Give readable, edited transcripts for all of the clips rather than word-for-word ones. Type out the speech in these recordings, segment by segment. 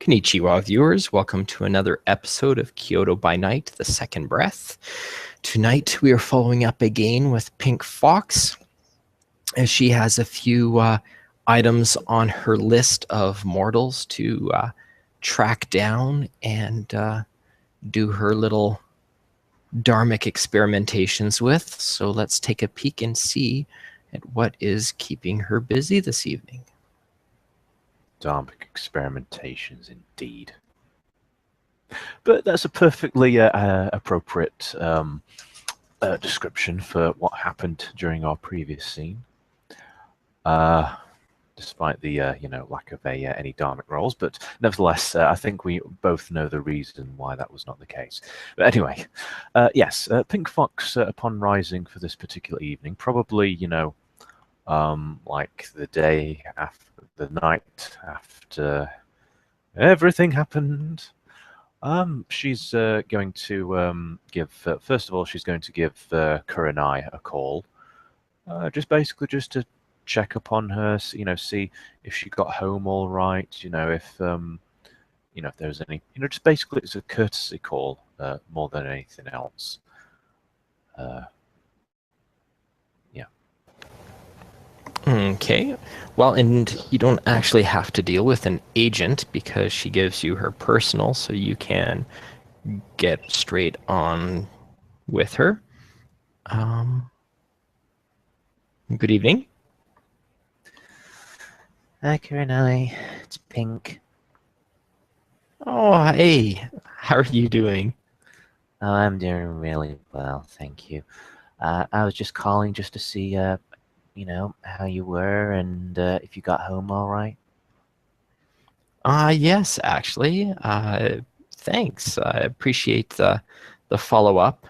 Konnichiwa, viewers. Welcome to another episode of Kyoto by Night, The Second Breath. Tonight, we are following up again with Pink Fox, as she has a few items on her list of mortals to track down and do her little dharmic experimentations with. So let's take a peek and see at what is keeping her busy this evening. Dharmic experimentations, indeed. But that's a perfectly appropriate description for what happened during our previous scene. Despite the lack of any dharmic roles, but nevertheless, I think we both know the reason why that was not the case. But anyway, yes, Pink Fox, upon rising for this particular evening, probably like the day after, the night after everything happened, she's going to give. First of all, she's going to give Kurenai a call, just to check upon her, see if she got home all right. If if there was any, just basically it's a courtesy call more than anything else. Okay, well, and you don't actually have to deal with an agent because she gives you her personal, so you can get straight on with her. Good evening. Hi, Kurenai. It's Pink. Oh, hey, how are you doing? Oh, I'm doing really well, thank you. I was just calling just to see, how you were and if you got home all right. Yes, actually. Thanks. I appreciate the follow-up.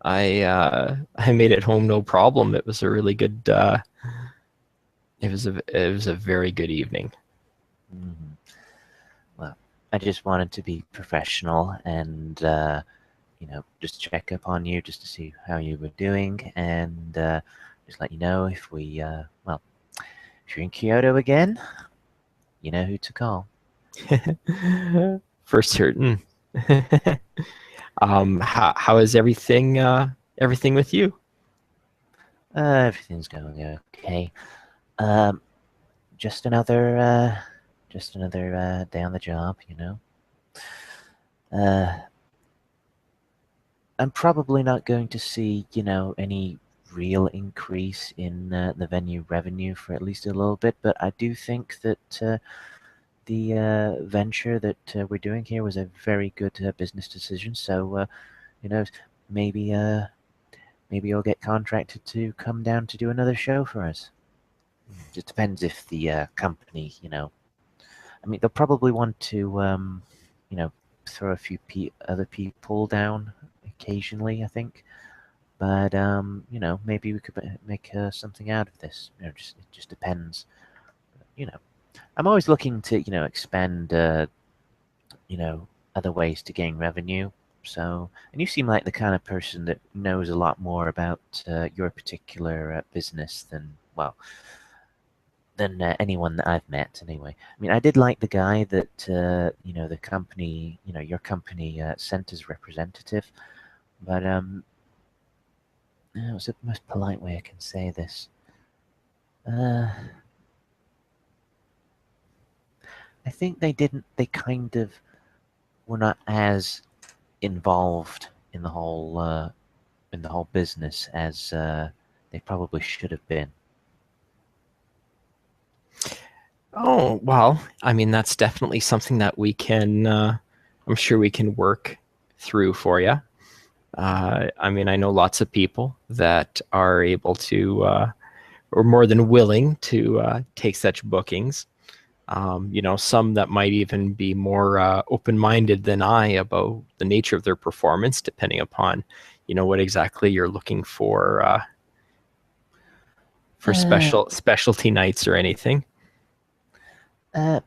I made it home no problem. It was a really good. It was a very good evening. Mm-hmm. Well, I just wanted to be professional and just check up on you just to see how you were doing and just let you know if we if you're in Kyoto again, you know who to call. For certain. How is everything? Everything with you? Everything's going okay. Just another day on the job, I'm probably not going to see, any real increase in the venue revenue for at least a little bit, but I do think that the venture that we're doing here was a very good business decision. So, maybe you'll get contracted to come down to do another show for us. It depends if the company, I mean, they'll probably want to, throw a few other people down occasionally, I think. But maybe we could make something out of this. It just depends. I'm always looking to expand other ways to gain revenue. So, and you seem like the kind of person that knows a lot more about your particular business than anyone that I've met. Anyway, I mean, I did like the guy that the company, your company sent as representative, but what's the most polite way I can say this? I think they didn't. They kind of were not as involved in the whole business as they probably should have been. Oh, well, I mean, that's definitely something that we can, I'm sure we can work through for you. I mean, I know lots of people that are able to, or more than willing to take such bookings. Some that might even be more open-minded than I about the nature of their performance, depending upon, what exactly you're looking for specialty nights or anything. At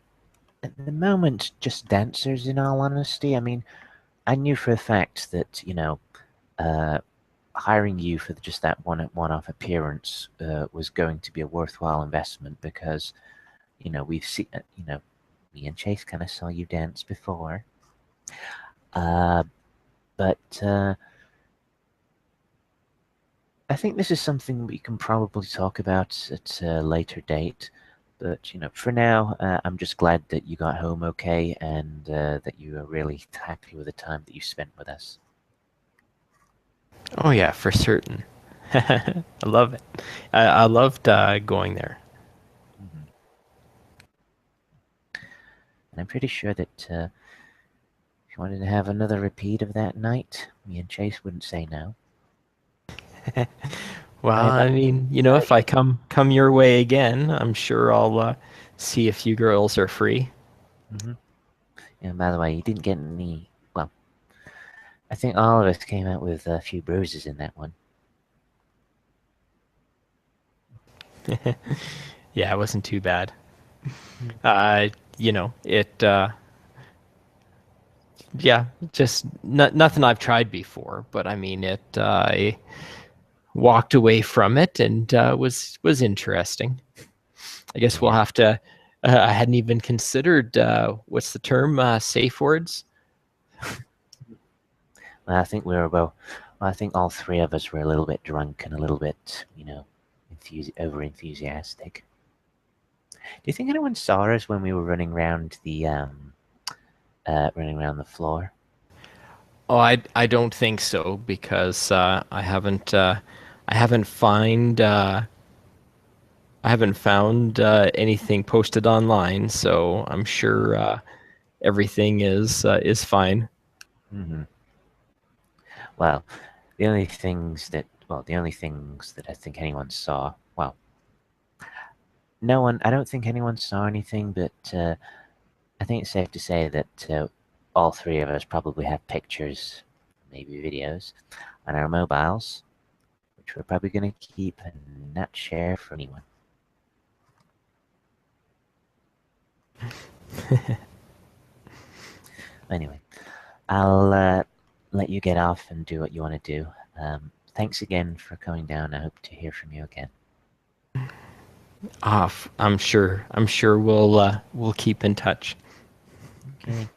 the moment, just dancers, in all honesty. I mean, I knew for a fact that, hiring you for just that one-off appearance was going to be a worthwhile investment because, we've seen, me and Chase kind of saw you dance before. But I think this is something we can probably talk about at a later date. But, for now, I'm just glad that you got home okay and that you are really happy with the time that you spent with us. Oh yeah, for certain. I love it. I loved going there. Mhm. And I'm pretty sure that if you wanted to have another repeat of that night, me and Chase wouldn't say no. Well, Right, I mean, if I come your way again, I'm sure I'll see if you girls are free. Mm-hmm. And by the way, you didn't get any. Well, I think all of us came out with a few bruises in that one. Yeah, it wasn't too bad. Mm. It yeah, just nothing I've tried before, but I mean it I walked away from it and was interesting. I guess we'll Yeah. have to I hadn't even considered what's the term safe words. Well, I think we were well. I think all three of us were a little bit drunk and a little bit, over enthusiastic. Do you think anyone saw us when we were running around the floor? Oh, I don't think so because I haven't found anything posted online, so I'm sure everything is fine. Hmm. Well, the only things that I think anyone saw. Well, no one. I don't think anyone saw anything, but I think it's safe to say that all three of us probably have pictures, maybe videos, on our mobiles, which we're probably going to keep and not share for anyone. Anyway, I'll let you get off and do what you want to do. Thanks again for coming down. I hope to hear from you again. I'm sure. I'm sure we'll keep in touch. Okay.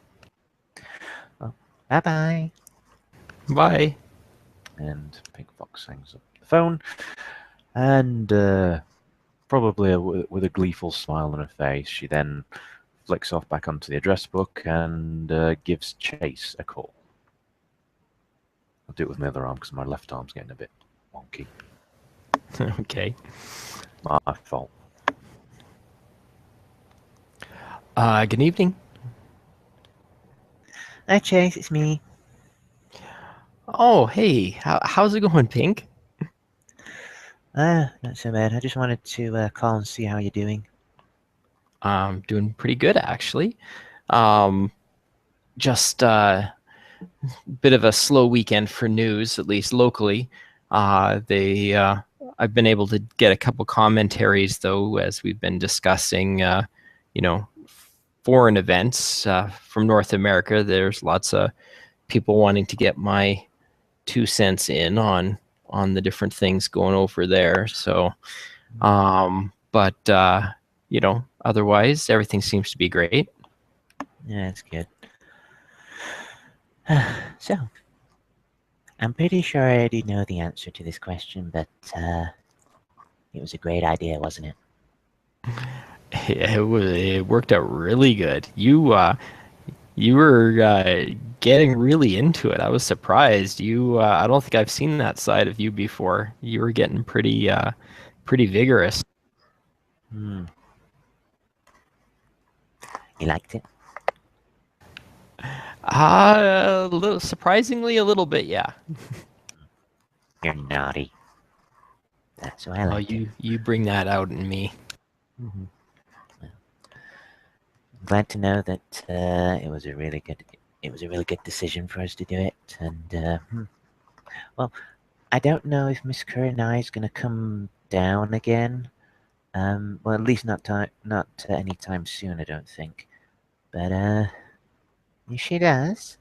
Well, bye bye. Bye. And Pink Fox hangs up the phone, and probably with a gleeful smile on her face, she then flicks off back onto the address book and gives Chase a call. I'll do it with my other arm because my left arm's getting a bit wonky. Okay. My fault. Good evening. Hi Chase, it's me. Oh, hey. How's it going, Pink? Not so bad. I just wanted to call and see how you're doing. Doing pretty good actually. Just bit of a slow weekend for news, at least locally. They I've been able to get a couple commentaries though, as we've been discussing. You know, foreign events from North America. There's lots of people wanting to get my 2 cents in on the different things going over there. So, but otherwise everything seems to be great. Yeah, that's good. So, I'm pretty sure I already know the answer to this question, but it was a great idea, wasn't it? It worked out really good. You were getting really into it. I was surprised. I don't think I've seen that side of you before. You were getting pretty vigorous. Hmm. You liked it? Surprisingly, a little bit, yeah. You're naughty. That's why I Oh, liked it. you bring that out in me. Mm-hmm. Well, I'm glad to know that it was a really good decision for us to do it. And well, I don't know if Miss Kurenai is gonna come down again. Well, at least not anytime soon. I don't think. But if she does,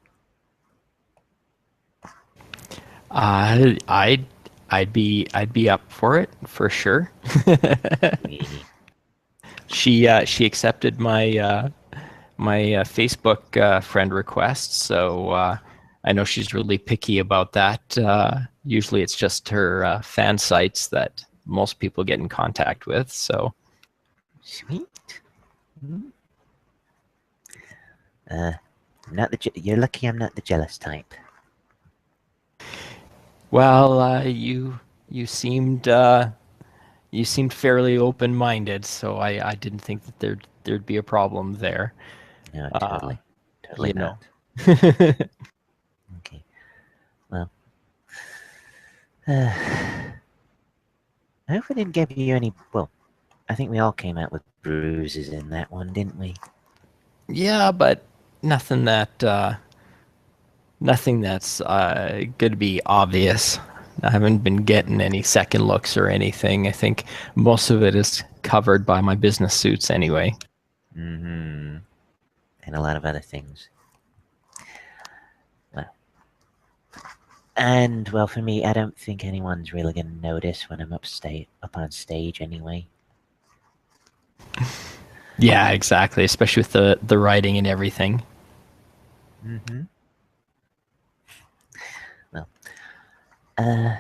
I'd be up for it for sure. we She accepted my Facebook friend request. So I know she's really picky about that. Usually, it's just her fan sites that most people get in contact with. So Sweet. You're lucky I'm not the jealous type. well, you seemed fairly open-minded, so I didn't think that there'd be a problem there. No, Uh, totally you know. not. Okay. Well, I hope I didn't give you any. Well, I think we all came out with bruises in that one, didn't we? Yeah, but nothing that's going to be obvious. I haven't been getting any second looks or anything. I think most of it is covered by my business suits anyway. Mm-hmm. And a lot of other things. And well, for me, I don't think anyone's really gonna notice when I'm up on stage anyway. Yeah, exactly. Especially with the writing and everything. Mm-hmm. Well, uh,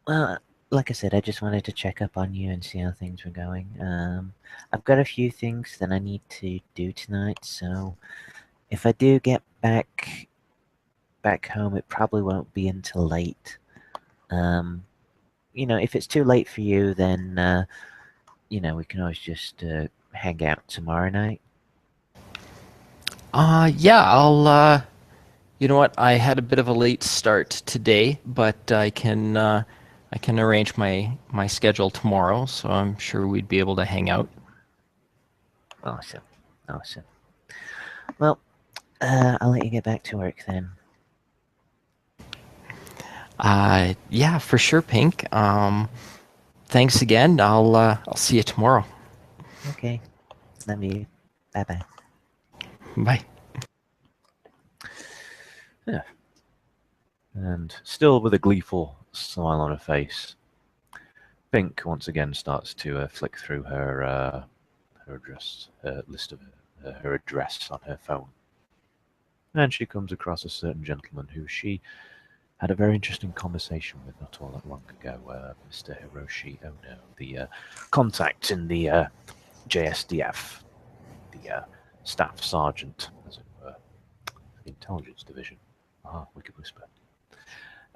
well, like I said, I just wanted to check up on you and see how things were going. I've got a few things that I need to do tonight, so if I do get back home, it probably won't be until late. If it's too late for you, then we can always just hang out tomorrow night. Yeah, I'll. You know what? I had a bit of a late start today, but I can arrange my schedule tomorrow, so I'm sure we'd be able to hang out. Awesome. Well, I'll let you get back to work then. Yeah, for sure, Pink. Thanks again. I'll see you tomorrow. Okay. Love you. Bye-bye. Bye. Yeah. And still with a gleeful smile on her face, Pink once again starts to flick through her address list of her address on her phone, and she comes across a certain gentleman who she had a very interesting conversation with not all that long ago, Mr. Hiroshi Ono, the contact in the JSDF, the staff sergeant, as it were, the intelligence division. Wicked Whisper.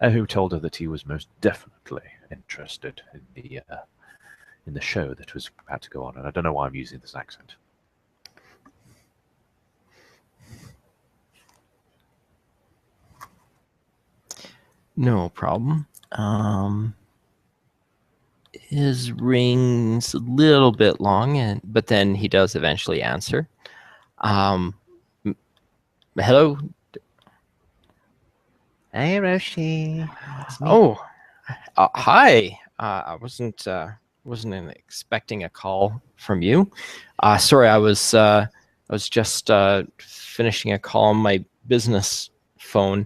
Who told her that he was most definitely interested in the show that was about to go on. And I don't know why I'm using this accent. No problem. His ring's a little bit long, but then he does eventually answer. Hello. Hey, Roshi. It's me. Oh, hi. I wasn't expecting a call from you. Sorry, I was just finishing a call on my business phone.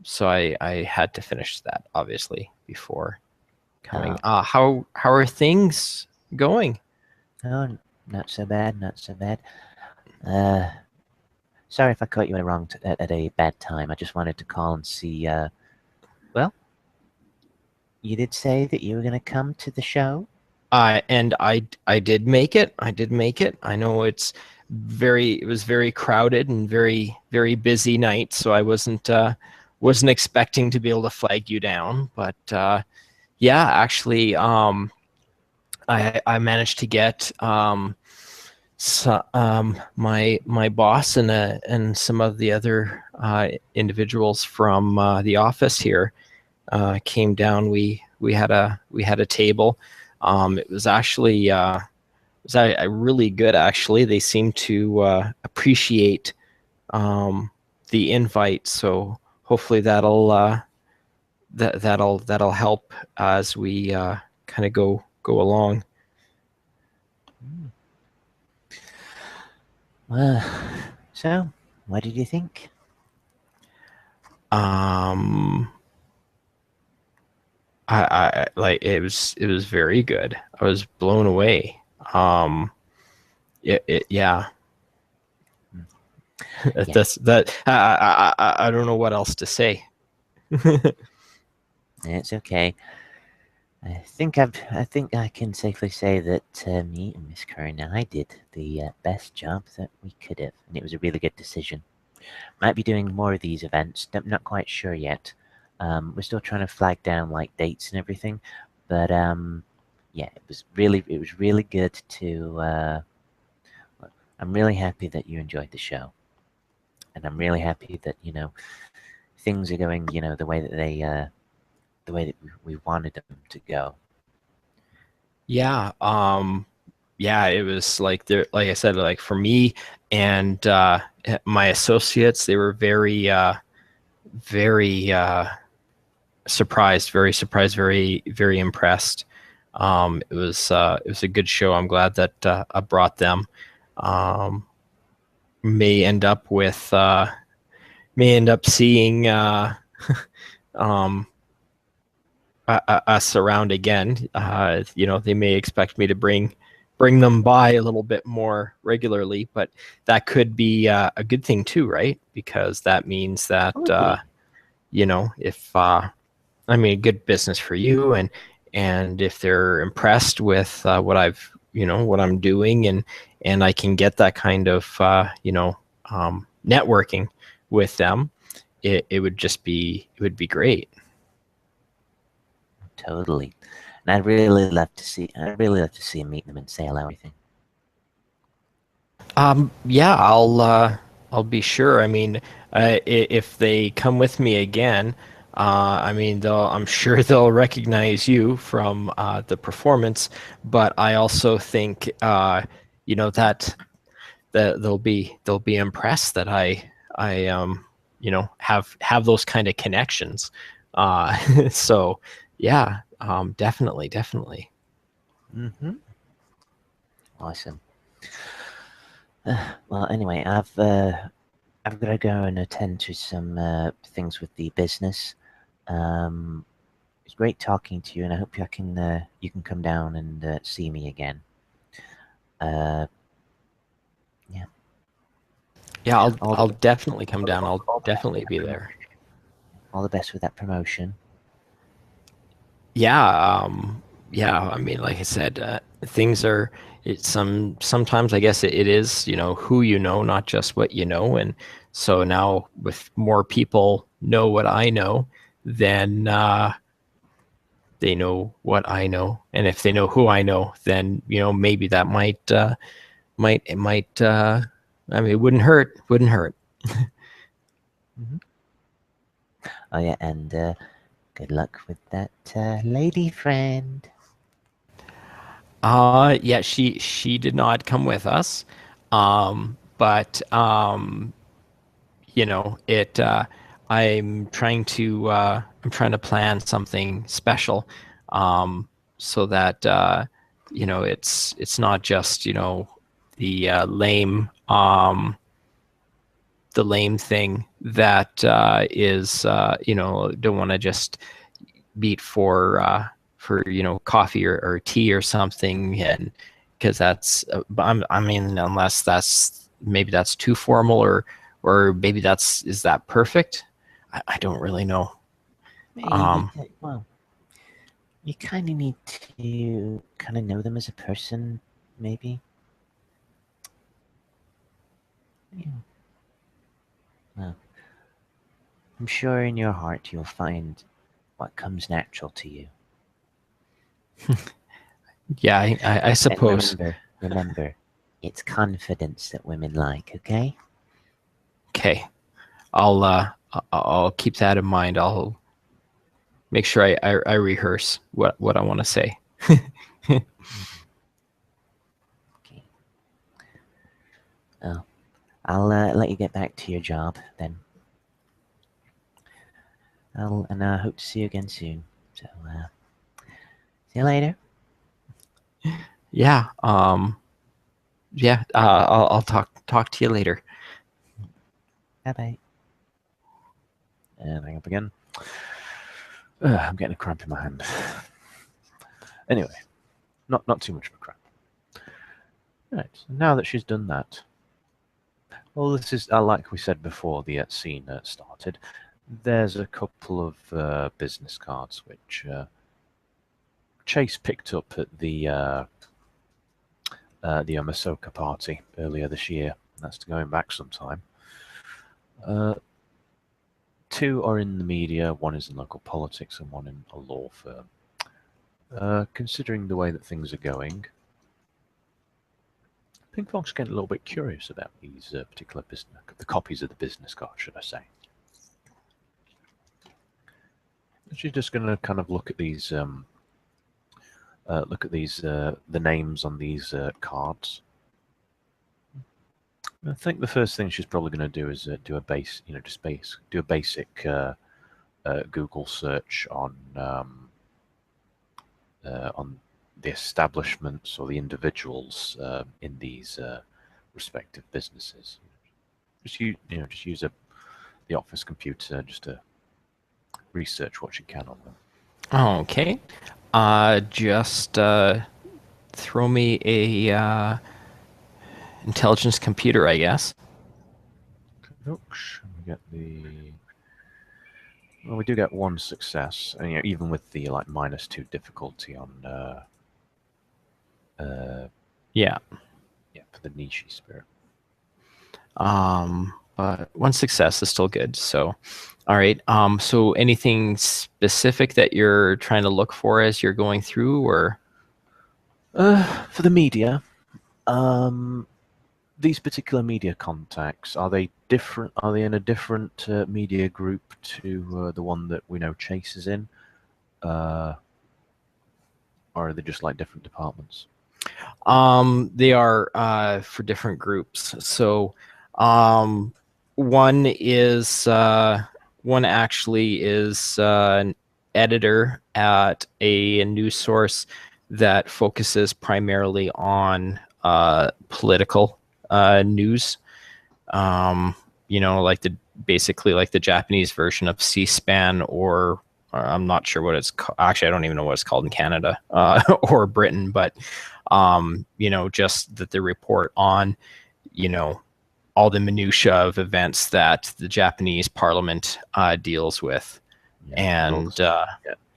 So I had to finish that obviously before coming. How are things going? Oh, not so bad. Sorry if I caught you at a bad time. I just wanted to call and see. Well, you did say that you were going to come to the show. And I did make it. I did make it. I know it was very crowded and very busy night, so I wasn't expecting to be able to flag you down, but yeah, actually, I managed to get my boss and some of the other individuals from the office here came down. We had a table. It was actually really good. Actually, they seemed to appreciate the invite. So hopefully that'll help as we kind of go along. Well, so what did you think? I like it was very good. I was blown away. Yeah. I don't know what else to say. It's okay. I think I can safely say that me and Miss Curran and I did the best job that we could have, and it was a really good decision. Might be doing more of these events. I'm not quite sure yet. We're still trying to flag down like dates and everything, but yeah, it was really good to. I'm really happy that you enjoyed the show, and I'm really happy that things are going the way that the way that we wanted them to go. Yeah, yeah, it was like there, like I said, like for me and my associates, they were very surprised, very impressed. It was a good show. I'm glad that I brought them. Um, may end up with may end up seeing um, us around again. They may expect me to bring them by a little bit more regularly, but that could be a good thing too, right? Because that means that Totally. if I mean, good business for you, and if they're impressed with what I'm doing, and I can get that kind of networking with them, it would be great. Totally. And I'd really love to see him meet them and say hello and everything. Yeah, I'll be sure. I mean, if they come with me again, I mean, I'm sure they'll recognize you from the performance. But I also think, that they'll be impressed that I have those kind of connections. So yeah, definitely. Mm-hmm. Awesome. Well, anyway, I've got to go and attend to some things with the business. It's great talking to you, and I hope you can come down and see me again. Uh, yeah. Yeah, All I'll the definitely come down. I'll definitely be there. all the best with that promotion. Yeah, yeah. I mean, like I said, things are. Sometimes I guess it is who you know, not just what you know, and so now with more people know what I know, then they know what I know, and if they know who I know, then maybe that might. I mean, it wouldn't hurt. Wouldn't hurt. Mm-hmm. Oh yeah, and good luck with that lady friend. Yeah, she did not come with us, but it. I'm trying to plan something special, so that it's not just the lame thing that is don't want to just meet for coffee or tea or something, and because that's I mean, unless that's too formal, or maybe is that perfect. I don't really know. Well, you kind of need to kind of know them as a person, maybe. Yeah. Well, I'm sure in your heart you'll find what comes natural to you. Yeah, I And suppose. remember, it's confidence that women like. Okay. Okay, I'll keep that in mind. I'll make sure I rehearse what I want to say. Okay. Oh, I'll let you get back to your job then. I hope to see you again soon. So, see you later. Yeah. Yeah. I'll talk to you later. Bye bye. And hang up again. I'm getting a cramp in my hand. Anyway, not too much of a cramp. Right, so now that she's done that, Well, this is like we said before the scene started. There's a couple of business cards which Chase picked up at the Omasoka party earlier this year. That's going back some time. Two are in the media, one is in local politics, and one in a law firm. Considering the way that things are going, Pink Fox getting a little bit curious about these particular the copies of the business card, should I say. She's just going to kind of look at these, the names on these cards. I think the first thing she's probably going to do is do a basic Google search on the establishments or the individuals in these respective businesses. Just use the office computer just to research what you can on them. Okay. Just throw me a intelligence computer, I guess. Oops, we get well, we do get one success, and even with the like -2 difficulty on Yeah. For the Nishi Spirit. But one success is still good. So, all right. So anything specific that you're trying to look for as you're going through, or? For the media, these particular media contacts, are they different? Are they in a different media group to the one that we know Chase is in? Or are they just like different departments? They are for different groups. So one actually is an editor at a news source that focuses primarily on political news. Basically like the Japanese version of C-SPAN, or I'm not sure what it's called. Actually, I don't even know what it's called in Canada or Britain, but just that they report on, all the minutia of events that the Japanese parliament deals with. And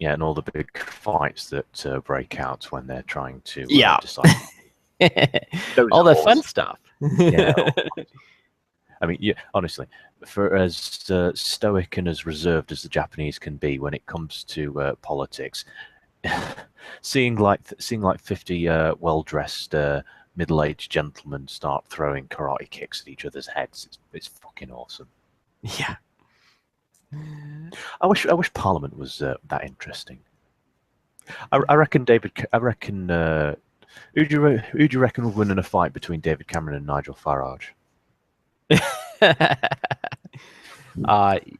and all the big fights that break out when they're trying to decide. All the fun stuff. Yeah. I mean, honestly, for as stoic and as reserved as the Japanese can be when it comes to politics, seeing like 50 well-dressed middle-aged gentlemen start throwing karate kicks at each other's heads, it's fucking awesome. Yeah. I wish Parliament was that interesting. I reckon who do you reckon would win in a fight between David Cameron and Nigel Farage?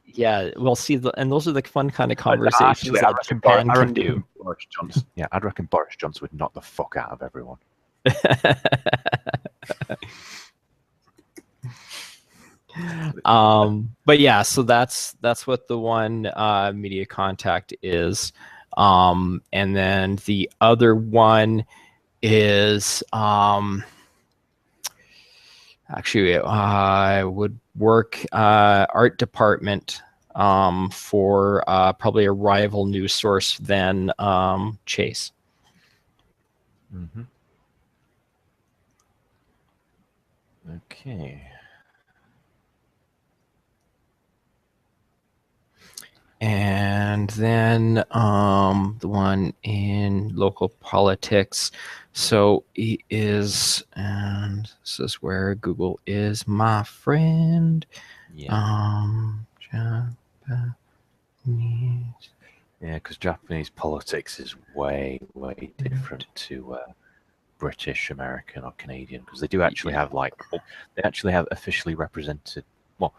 Yeah, we'll see. And those are the fun kind of conversations that Japan can do. Boris Johnson, I'd reckon Boris Johnson would knock the fuck out of everyone. But yeah, so that's what the one media contact is. And then the other one is actually I would work art department for probably a rival news source than Chase. Mm-hmm. Okay. And then the one in local politics. So he is, and this is where Google is my friend. Yeah. Japanese. Yeah, because Japanese politics is way different to British, American, or Canadian, because they do actually have officially represented. Well,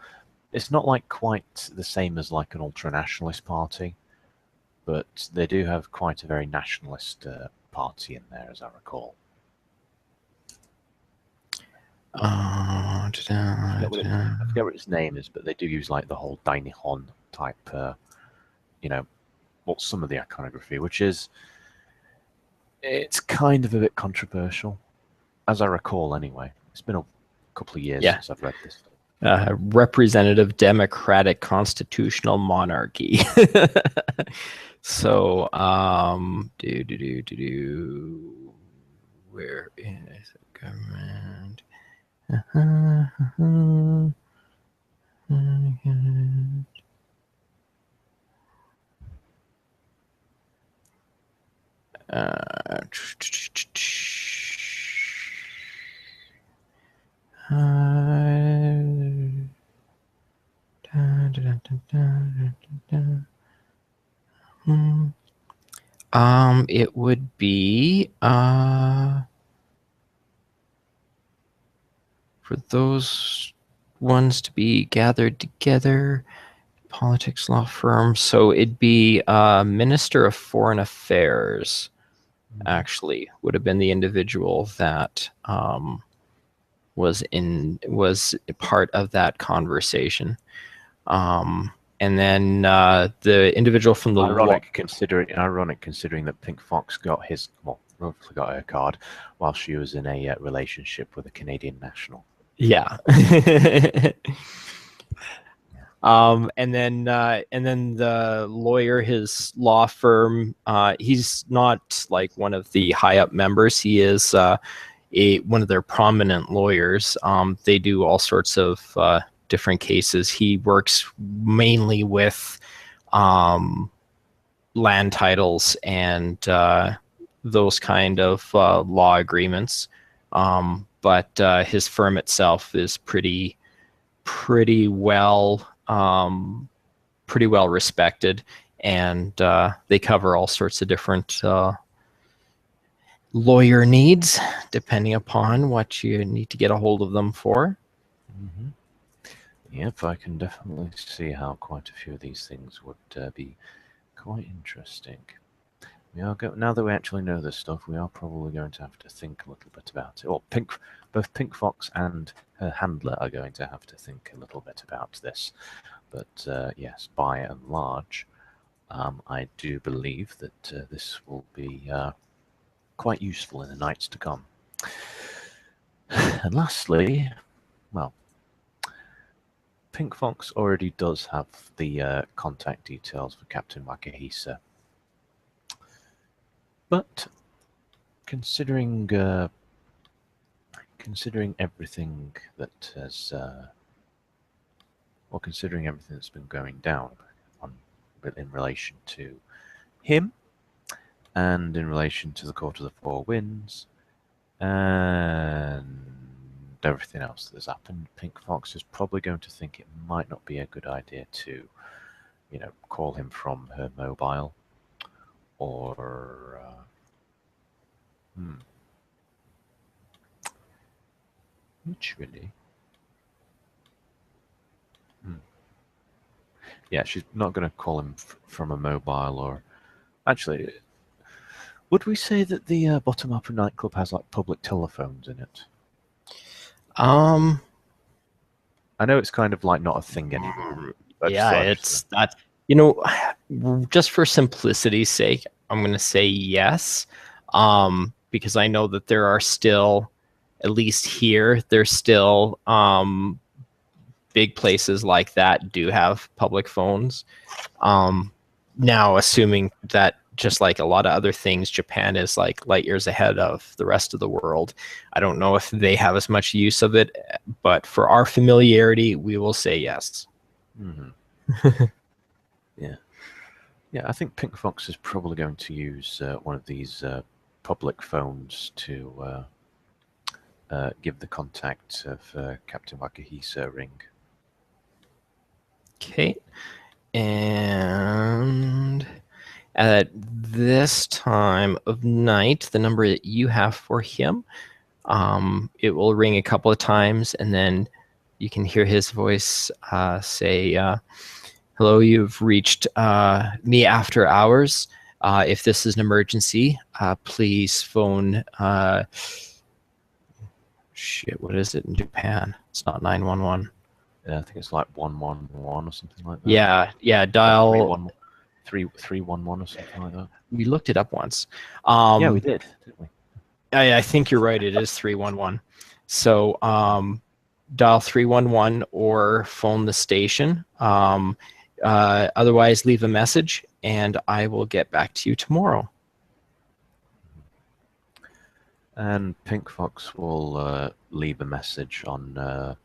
it's not like quite the same as like an ultra-nationalist party, but they do have quite a very nationalist party in there, as I recall. I forget what its name is, but they do use like the whole Dainihon type, some of the iconography, which is, it's kind of a bit controversial, as I recall anyway. It's been a couple of years since I've read this. representative democratic constitutional monarchy. So, where is the government? It would be for those ones to be gathered together, politics law firm. So it'd be Minister of Foreign Affairs. Actually, would have been the individual that was part of that conversation. And then the individual from the ironic considering that Pink Fox got roughly got her card while she was in a relationship with a Canadian national. Yeah. And then the lawyer, his law firm, he's not like one of the high up members. He is one of their prominent lawyers. They do all sorts of different cases. He works mainly with land titles and those kind of law agreements. But his firm itself is pretty well respected, and they cover all sorts of different lawyer needs depending upon what you need to get a hold of them for. Mm-hmm. Yep, I can definitely see how quite a few of these things would be quite interesting. Now that we actually know this stuff, we are probably going to have to think a little bit about it. Well, both Pink Fox and her handler are going to have to think a little bit about this. But yes, by and large, I do believe that this will be quite useful in the nights to come. And lastly, well, Pink Fox already does have the contact details for Captain Wakahisa. But considering everything that has, considering everything that's been going down in relation to him, and in relation to the Court of the Four Winds, and everything else that has happened, Pink Fox is probably going to think it might not be a good idea to, call him from her mobile, or literally. Yeah, she's not going to call him from a mobile, or actually, would we say that the Bottom Upper nightclub has like public telephones in it? I know it's kind of like not a thing anymore. Yeah, it's that. Just for simplicity's sake, I'm going to say yes, because I know that there are still, at least here, there's still big places like that do have public phones. Now, assuming that just like a lot of other things, Japan is like light years ahead of the rest of the world. I don't know if they have as much use of it, but for our familiarity, we will say yes. Mm-hmm. Yeah, I think Pink Fox is probably going to use one of these public phones to give the contact of Captain Wakahisa a ring. Okay. And at this time of night, the number that you have for him, it will ring a couple of times, and then you can hear his voice say, hello, you've reached me after hours. If this is an emergency, please phone... what is it in Japan? It's not 911. I think it's like 111 or something like that. Yeah, dial... 311 or something like that. We looked it up once. Yeah, we did, didn't we? I think you're right. It is 311. So dial 311 or phone the station. Otherwise, leave a message, and I will get back to you tomorrow. And Pink Fox will leave a message on the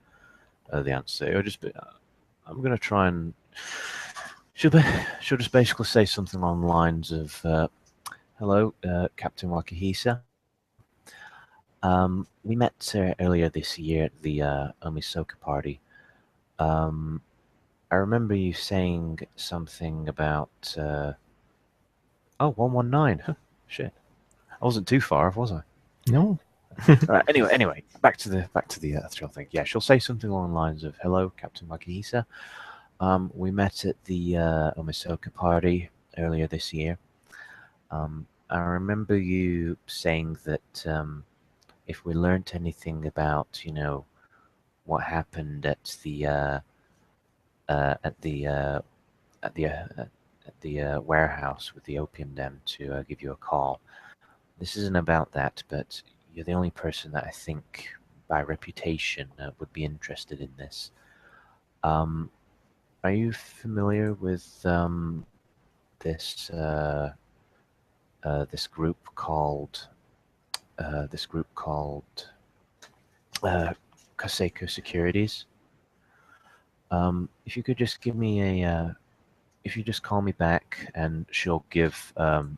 answer. It'll just be, I'm going to try and... She'll just basically say something along the lines of, hello, Captain Wakihisa. We met earlier this year at the Omisoka party. I remember you saying something about... Oh, 119. Huh, shit. I wasn't too far off, was I? No. All right. Anyway, back to the Ethereal thing. Yeah, she'll say something along the lines of, "Hello, Captain Wakihisa. We met at the Omisoka party earlier this year. I remember you saying that if we learnt anything about, what happened at the warehouse with the opium den, to give you a call. This isn't about that, but you're the only person that I think, by reputation, would be interested in this. Are you familiar with this group called Kaseko Securities? If you could just give me if you just call me back, and she'll give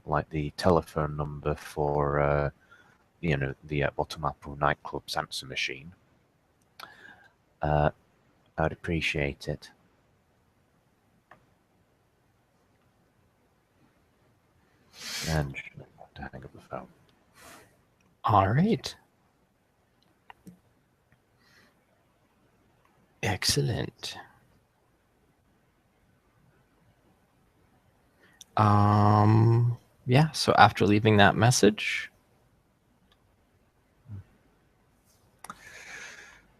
like the telephone number for the Watamapu nightclub's answer machine. I'd appreciate it. And she'll have to hang up the phone. All right. Excellent. Yeah, so after leaving that message...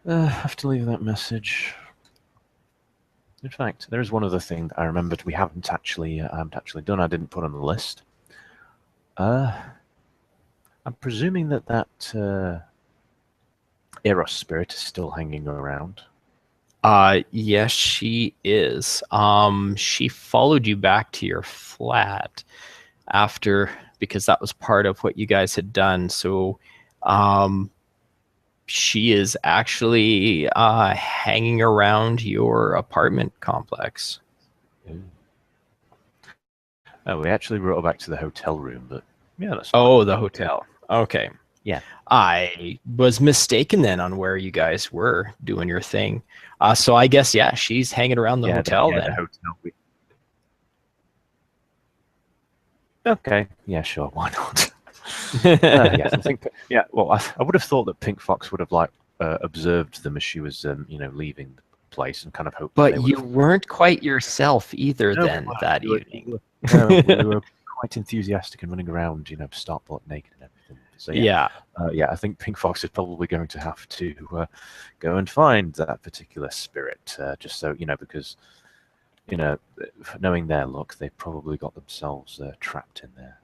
After leaving that message... In fact, there's one other thing that I remembered we haven't actually done. I didn't put on the list. I'm presuming that Eros Spirit is still hanging around. Yes, she is. She followed you back to your flat because that was part of what you guys had done. So, she is actually hanging around your apartment complex. Oh, we actually brought her back to the hotel room, but yeah, that's fine. Oh, the hotel. Okay. Yeah. I was mistaken then on where you guys were doing your thing. So I guess, yeah, she's hanging around the hotel then. The hotel. Okay. Yeah, sure. Why not? Yes, I think. Yeah. Well, I would have thought that Pink Fox would have observed them as she was, leaving the place, and kind of hoped. But you weren't quite yourself either that evening. We were quite enthusiastic and running around, stop butt naked and everything. So yeah. I think Pink Fox is probably going to have to go and find that particular spirit, just so because knowing their luck, they probably got themselves trapped in there.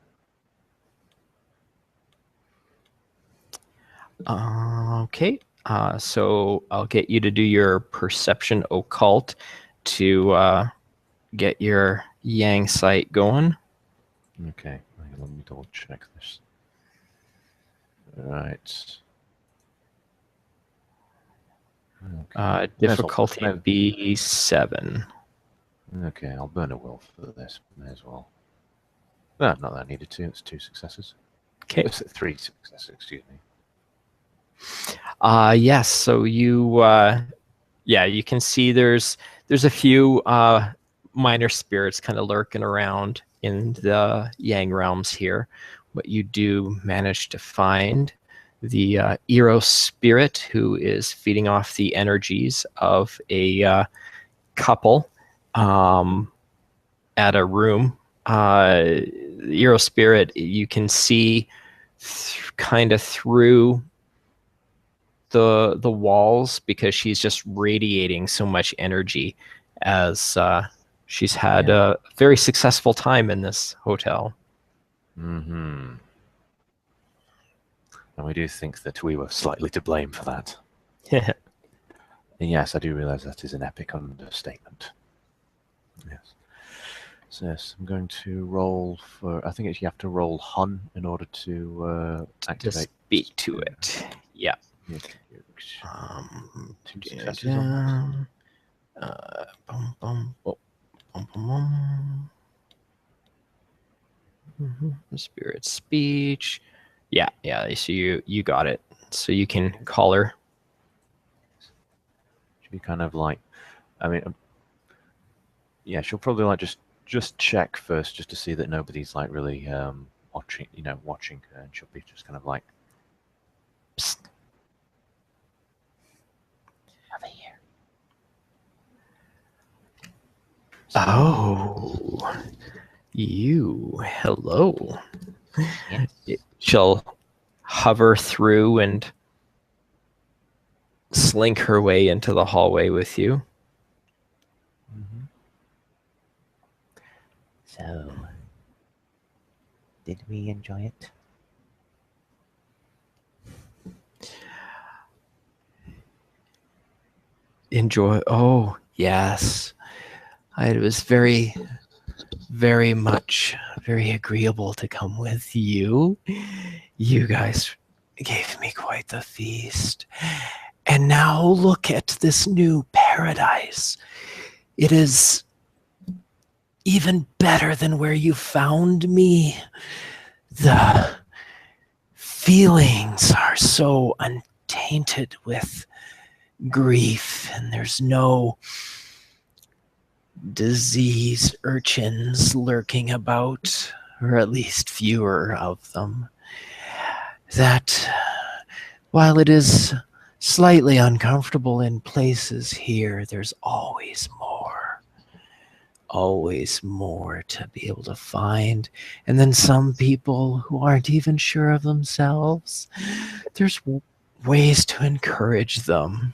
Okay. So I'll get you to do your perception occult to get your Yang sight going. Okay, let me double check this. All right. Okay. Difficulty be 7. Okay, I'll burn a will for this. May as well. No, not that I needed to. It's 2 successes. Okay. It's 3 successes. Excuse me. Yes. So you you can see there's a few minor spirits kind of lurking around in the Yang realms here, but you do manage to find the Eros Spirit, who is feeding off the energies of a couple at a room. The Eros Spirit, you can see kind of through the walls, because she's just radiating so much energy as she's had a very successful time in this hotel. Mm-hmm. And we do think that we were slightly to blame for that. And yes, I do realize that is an epic understatement. Yes. So yes, I'm going to roll for. I think it's, you have to roll Hun in order to To activate. speak to it. Yeah. Yeah, two Da, successes on da. Bum, bum, oh, bum, bum, bum. Spirit speech. Yeah, yeah. So you got it. So you can call her. Should be kind of like, I mean, yeah, she'll probably like just check first, just to see that nobody's like really watching, watching her, and she'll be just kind of like, Psst. Over here. Oh, you. Hello. Yes. She'll hover through and slink her way into the hallway with you. So, did we enjoy it? Enjoy. Oh, yes. It was very, very much, very agreeable to come with you. You guys gave me quite the feast. And now look at this new paradise. It is even better than where you found me. The feelings are so untainted with grief, and there's no disease urchins lurking about, or at least fewer of them. That, while it is slightly uncomfortable in places here, there's always more to be able to find. And then some people who aren't even sure of themselves, there's ways to encourage them.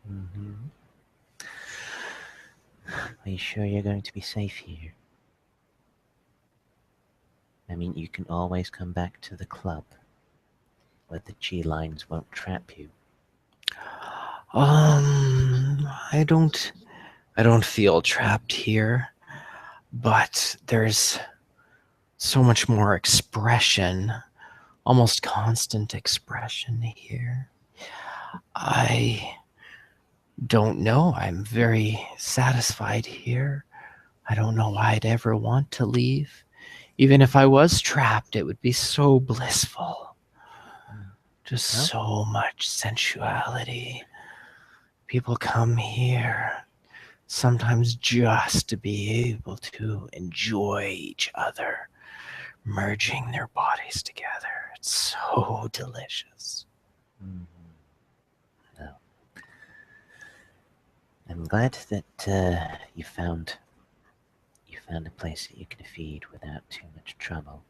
Mm-hmm. Are you sure you're going to be safe here? I mean, you can always come back to the club, where the G lines won't trap you. I don't feel trapped here, but there's so much more expression, almost constant expression here. I don't know. I'm very satisfied here. I don't know why I'd ever want to leave. Even if I was trapped, it would be so blissful. Just so much sensuality. People come here sometimes just to be able to enjoy each other, merging their bodies together. It's so delicious. Mm-hmm. No. I'm glad that you found a place that you can feed without too much trouble.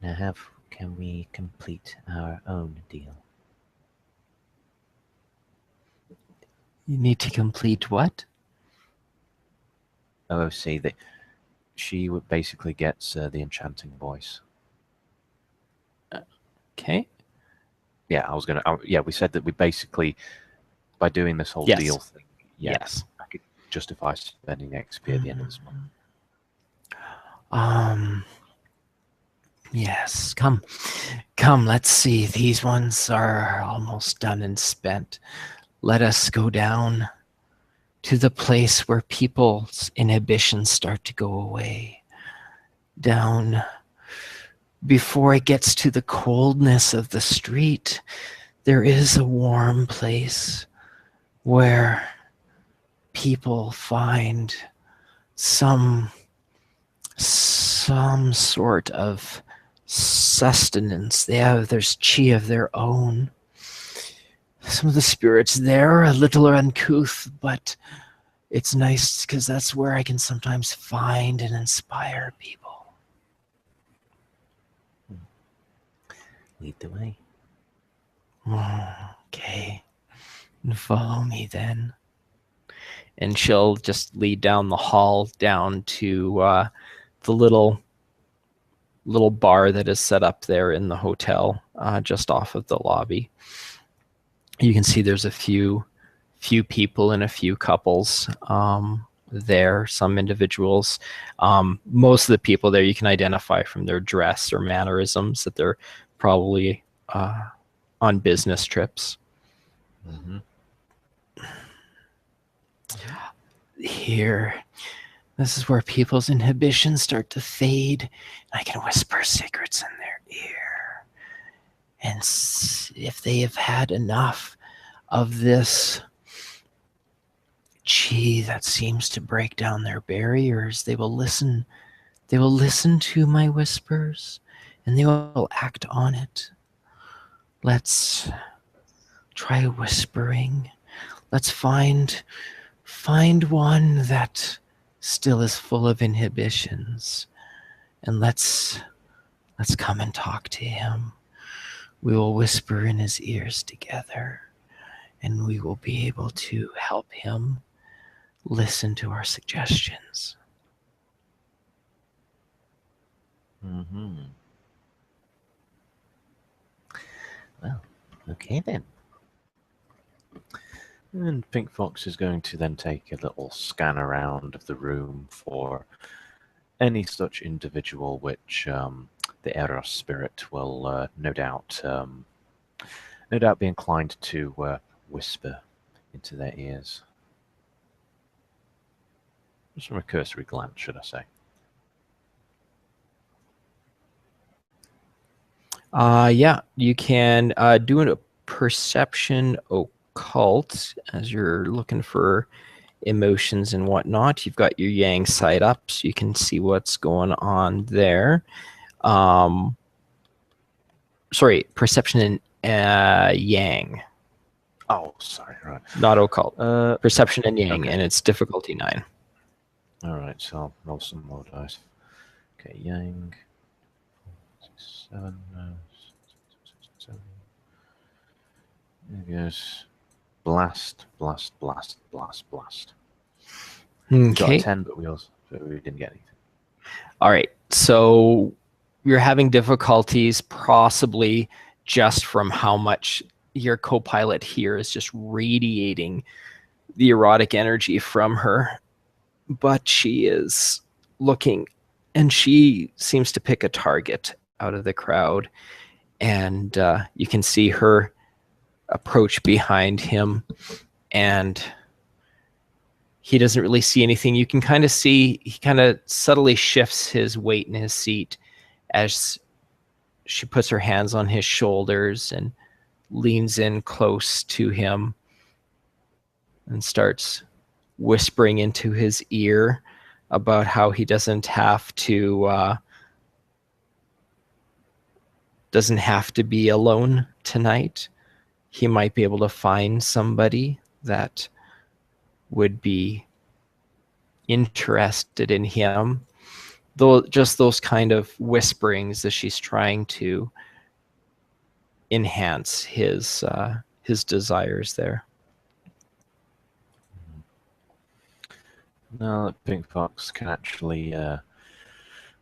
Now, can we complete our own deal? You need to complete what? oh, see that she would basically gets the enchanting voice. Okay. Yeah, yeah, we said that we basically, by doing this whole Yes. deal thing, yeah, Yes. I could justify spending XP at the end of this month. Yes, come, let's see. These ones are almost done and spent. Let us go down to the place where people's inhibitions start to go away. Down before it gets to the coldness of the street, there is a warm place where people find some sort of sustenance. There's chi of their own. Some of the spirits there are a little uncouth, but it's nice because that's where I can sometimes find and inspire people. Lead the way. Okay. Follow me then. And she'll just lead down the hall down to the little bar that is set up there in the hotel, just off of the lobby. You can see there's a few people and a few couples there, some individuals. Most of the people there you can identify from their dress or mannerisms that they're probably on business trips. Mm-hmm. Here, this is where people's inhibitions start to fade. I can whisper secrets in their ear. And if they have had enough of this chi that seems to break down their barriers, they will listen to my whispers and they will act on it. Let's try whispering. Let's find one that still is full of inhibitions, and let's come and talk to him. We will whisper in his ears together, and we will be able to help him listen to our suggestions. Mm-hmm. Well, okay then. And Pink Fox is going to then take a little scan around of the room for any such individual which the Eros Spirit will no doubt be inclined to whisper into their ears. Just from a cursory glance, should I say. Yeah, you can do a perception occult as you're looking for emotions and whatnot. You've got your yang side up, so you can see what's going on there. Sorry, perception and yang. Oh, sorry, right. Not occult. Perception and yang, okay. and it's difficulty 9. All right, so I'll roll some more dice. Okay, yang. 7. 7. There goes. Blast, blast, blast, blast, blast. We got Okay. a 10, but we didn't get anything. All right. So you're having difficulties possibly just from how much your co-pilot here is just radiating the erotic energy from her. But she is looking, and she seems to pick a target out of the crowd. And you can see her approach behind him, and he doesn't really see anything. You can kind of see he kind of subtly shifts his weight in his seat as she puts her hands on his shoulders and leans in close to him and starts whispering into his ear about how he doesn't have to be alone tonight. He might be able to find somebody that would be interested in him. Though just those kind of whisperings as she's trying to enhance his desires there. Now that Pink Fox can actually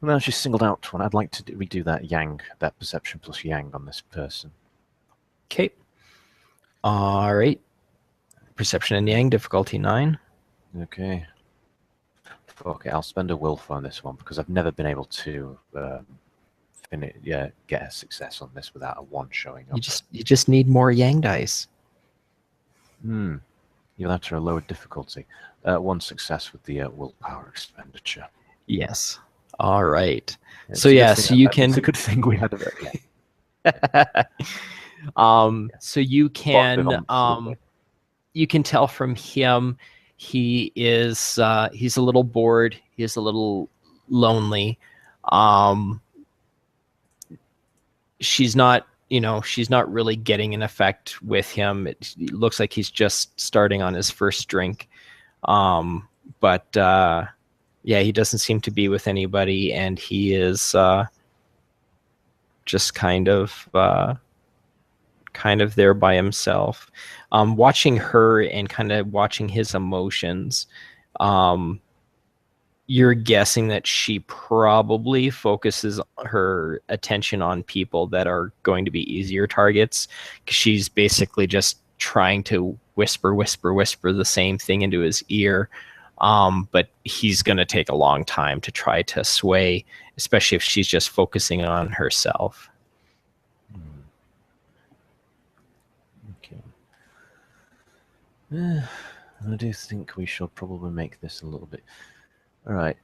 now she's singled out one. I'd like to redo that perception plus yang on this person. Okay. All right. Perception and yang, difficulty 9. Okay. Okay, I'll spend a willful on this one because I've never been able to get a success on this without a 1 showing up. You just need more yang dice. You'll have to a lower difficulty. 1 success with the willpower expenditure. Yes. All right. It's so you can. It's a good thing we had a bit. So you can you can tell from him he's a little bored. He's a little lonely. She's not really getting an effect with him. It looks like he's just starting on his first drink. But he doesn't seem to be with anybody, and he is just kind of there by himself. Watching her and kind of watching his emotions, you're guessing that she probably focuses her attention on people that are going to be easier targets, because she's basically just trying to whisper the same thing into his ear. But he's going to take a long time to try to sway, especially if she's just focusing on herself. Okay. I do think we shall probably make this a little bit. All right.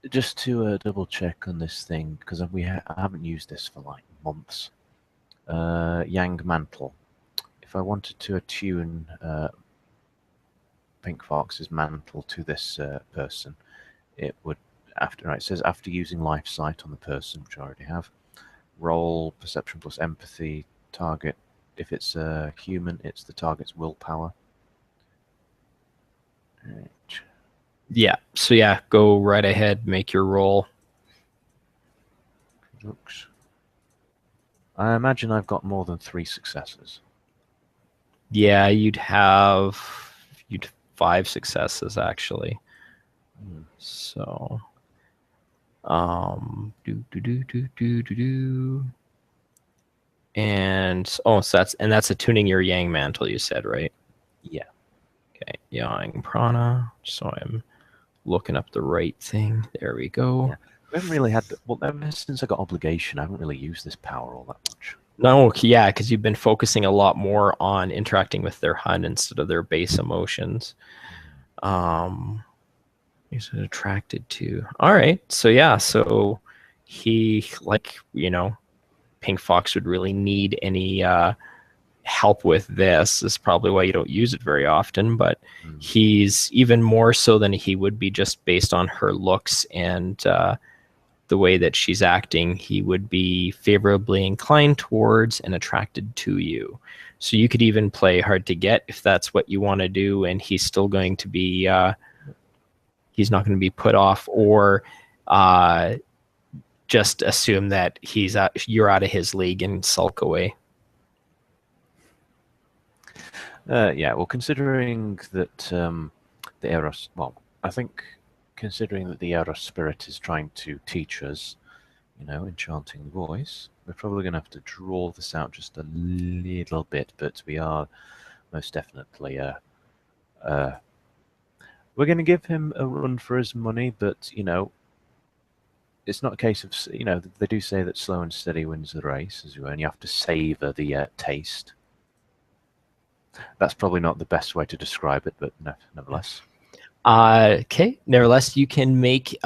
Just to double check on this thing, because I haven't used this for like months. Yang Mantle. If I wanted to attune Pink Fox's mantle to this person, it would, it says after using Life Sight on the person, which I already have, roll Perception plus Empathy, target. If it's a human, it's the target's willpower. Right. Yeah, so yeah, go right ahead, make your roll. Looks. I imagine I've got more than 3 successes. Yeah, you'd have 5 successes actually. So and so that's attuning your Yang Mantle, you said, right? Yeah. Okay, Yang Prana. So I'm looking up the right thing. There we go. Yeah. We haven't really had ever since I got Obligation, I haven't really used this power all that much. No, yeah, because you've been focusing a lot more on interacting with their HUN instead of their base emotions. He's attracted to. All right, so yeah, so he, like, Pink Fox would really need any help with this. This is probably why you don't use it very often, but he's even more so than he would be just based on her looks and the way that she's acting. He would be favorably inclined towards and attracted to you. So you could even play hard to get if that's what you want to do, and he's still going to be he's not going to be put off, or just assume that you're out of his league and sulk away. Yeah, well, considering that the Eros, I think considering that the Eros Spirit is trying to teach us, enchanting voice, we're probably going to have to draw this out just a little bit, but we are most definitely, we're going to give him a run for his money, but, it's not a case of, they do say that slow and steady wins the race, as well, and you have to savor the taste. That's probably not the best way to describe it, but nevertheless. Okay. Nevertheless, you can make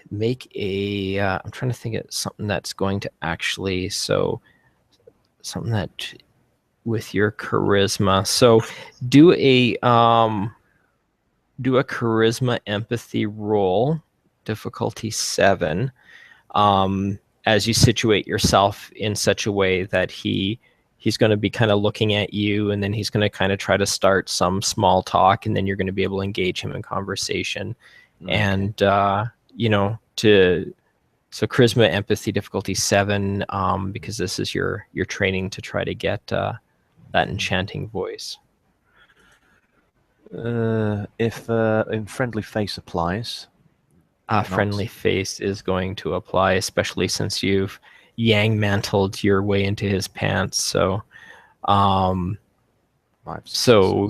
make a. I'm trying to think of something that's going to actually something that with your charisma. So do a charisma empathy roll, difficulty 7. As you situate yourself in such a way that he's going to be kind of looking at you, and then he's going to kind of try to start some small talk, and then you're going to be able to engage him in conversation. Okay. And so charisma empathy difficulty 7, because this is your training to try to get that enchanting voice. If in friendly face applies, friendly face is going to apply, especially since you've Yang mantled your way into his pants. So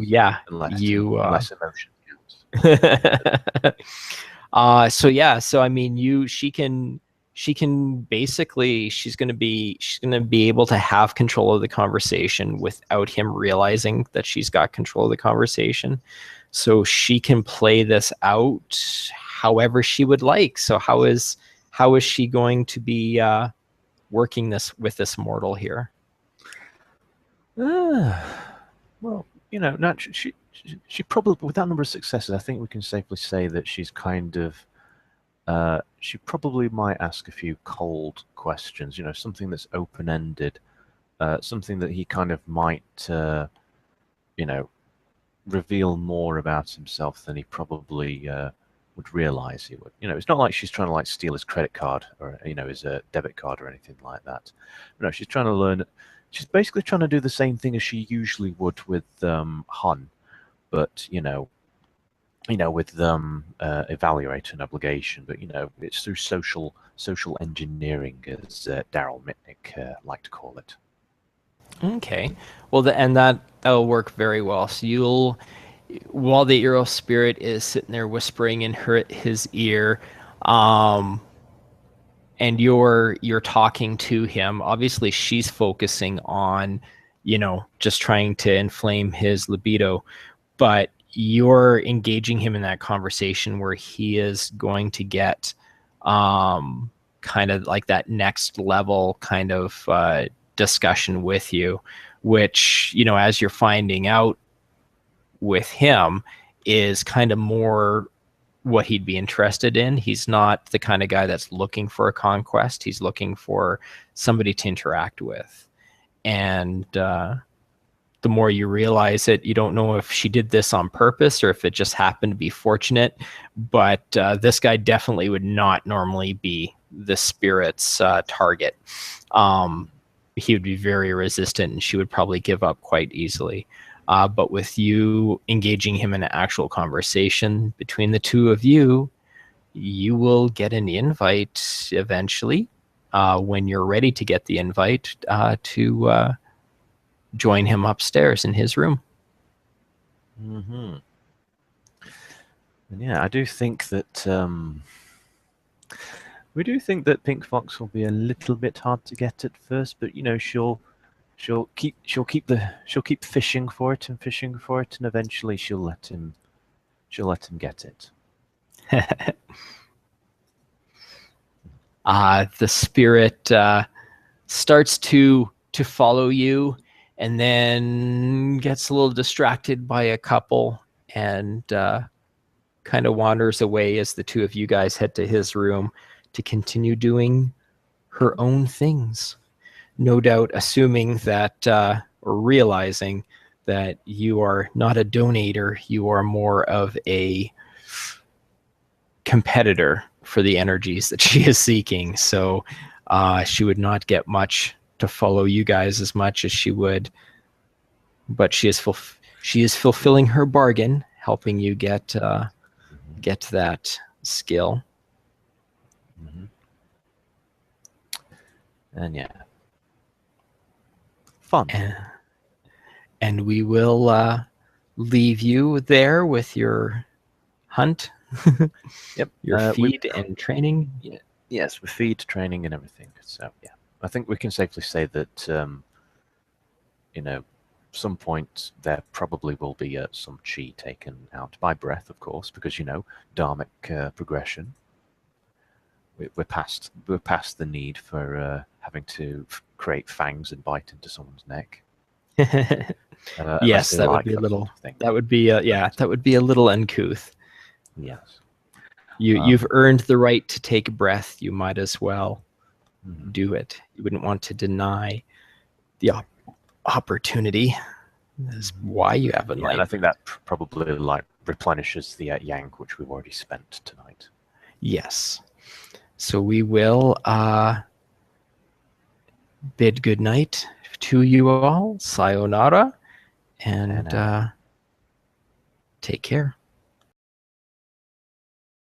yeah, you less emotion. So I mean, she can basically, she's going to be able to have control of the conversation without him realizing that she's got control of the conversation. So she can play this out however she would like. So how is she going to be working this with this mortal here? Well, she probably, with that number of successes, I think we can safely say that she's kind of, she probably might ask a few cold questions, something that's open-ended, something that he kind of might, reveal more about himself than he probably would realize he would. It's not like she's trying to steal his credit card or his debit card or anything like that. No, she's trying to learn. She's basically trying to do the same thing as she usually would with HUN, but with evaluate and obligation. But it's through social engineering, as Daryl Mitnick liked to call it. Okay. Well, and that'll work very well. So you'll, while the Eros Spirit is sitting there whispering in his ear, um, and you're talking to him. Obviously, she's focusing on, just trying to inflame his libido, but you're engaging him in that conversation where he is going to get kind of like that next level kind of discussion with you, which, as you're finding out with him, is kind of more what he'd be interested in. He's not the kind of guy that's looking for a conquest. He's looking for somebody to interact with. And the more you realize it, you don't know if she did this on purpose or if it just happened to be fortunate. But this guy definitely would not normally be the spirit's target. He would be very resistant, and she would probably give up quite easily. But with you engaging him in an actual conversation between the two of you, you will get an invite eventually, when you're ready to get the invite, to join him upstairs in his room. Mm-hmm. And yeah, I do think that we do think that Pink Fox will be a little bit hard to get at first, but she'll keep fishing for it, and eventually she'll let him get it. The spirit starts to follow you, and then gets a little distracted by a couple, and kind of wanders away as the two of you guys head to his room to continue doing her own things. No doubt assuming that, or realizing that you are not a donator, you are more of a competitor for the energies that she is seeking. So she would not get much to follow you guys as much as she would, but she is fulfilling her bargain, helping you get that skill. Mm-hmm. And yeah, fun. And we will leave you there with your hunt. Yep. Your feed and training. Yeah, yes, with feed, training, and everything. So yeah, I think we can safely say that some point there probably will be some chi taken out by breath, of course, because dharmic progression. We're past the need for having to create fangs and bite into someone's neck. Yes, that would be a little. That would be that would be a little uncouth. Yes. You've earned the right to take a breath. You might as well Mm-hmm. do it. You wouldn't want to deny the opportunity. That's why you have a life. And I think that probably replenishes the yang which we've already spent tonight. Yes. So we will bid good night to you all. Sayonara, and take care.